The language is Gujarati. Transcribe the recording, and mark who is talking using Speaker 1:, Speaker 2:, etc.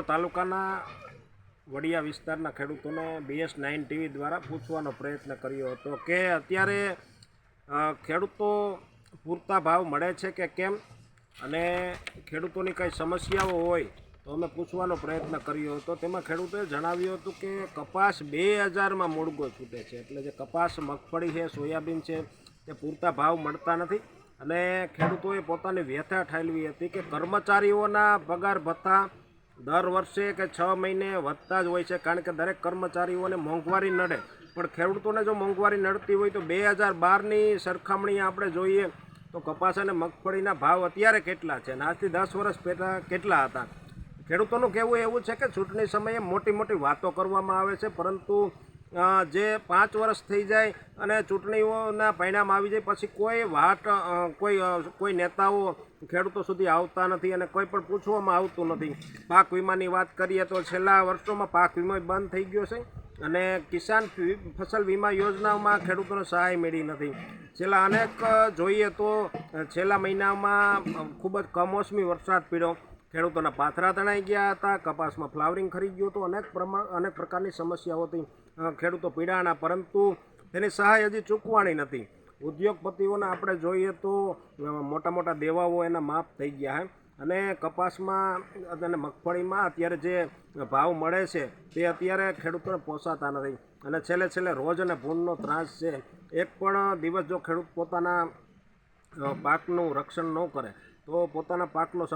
Speaker 1: તાલુકાના વડિયા વિસ્તારના ખેડૂતોને BS9 ટીવી દ્વારા પૂછવાનો પ્રયત્ન કર્યો હતો કે અત્યારે ખેડૂતો પૂરતા ભાવ મળે છે કે કેમ, અને ખેડૂતોની કંઈ સમસ્યાઓ હોય તો અમે પૂછવાનો પ્રયત્ન કર્યો હતો. તેમાં ખેડૂતોએ જણાવ્યું હતું કે કપાસ 2000માં મૂળગો છૂટે છે, એટલે જે કપાસ, મગફળી છે, સોયાબીન છે તે પૂરતા ભાવ મળતા નથી. અને ખેડૂતોએ પોતાની વ્યથા ઠાલવી હતી કે કર્મચારીઓના પગાર ભથ્થા દર વર્ષે કે 6 મહિને વધતા જ હોય છે, કારણ કે દરેક કર્મચારીઓને મોંઘવારી નડે. પણ ખેડૂતોને જો મોંઘવારી નડતી હોય તો 2012ની સરખામણીએ આપણે જોઈએ તો કપાસ અને મગફળીના ભાવ અત્યારે કેટલા છે અને આજથી 10 વર્ષ પહેલાં કેટલા હતા. ખેડૂતોનું કહેવું એવું છે કે ચૂંટણી સમયે મોટી મોટી વાતો કરવામાં આવે છે, પરંતુ જે 5 વર્ષ થઈ જાય અને ચૂંટણીઓના પરિણામ આવી જાય પછી કોઈ નેતાઓ ખેડૂતો સુધી આવતા નથી અને કોઈ પણ પૂછવામાં આવતું નથી. પાક વીમાની વાત કરીએ તો છેલ્લા વર્ષોમાં પાક વીમો બંધ થઈ ગયો છે અને કિસાન ફસલ વીમા યોજનાઓમાં ખેડૂતોને સહાય મળી નથી. છેલ્લા જોઈએ તો છેલ્લા મહિનામાં ખૂબ જ કમોસમી વરસાદ પડ્યો, ખેડૂતોના પાથરા તણાઈ ગયા હતા, કપાસમાં ફ્લાવરિંગ ખરી ગયું હતું, અનેક પ્રકારની સમસ્યાઓ હતી, ખેડૂતો પીડાણા, પરંતુ તેની સહાય હજી ચૂકવાણી નથી. ઉદ્યોગપતિઓને આપણે જોઈએ તો મોટા મોટા દેવાઓ એના માફ થઈ ગયા છે અને કપાસમાં અને મગફળીમાં અત્યારે જે ભાવ મળે છે તે અત્યારે ખેડૂતોને પોસાતા નથી. અને છેલ્લે રોજ અને ભૂનનો ત્રાસ છે. એક પણ દિવસ જો ખેડૂત પોતાના પાકનું રક્ષણ ન કરે તો પોતાના પાકનો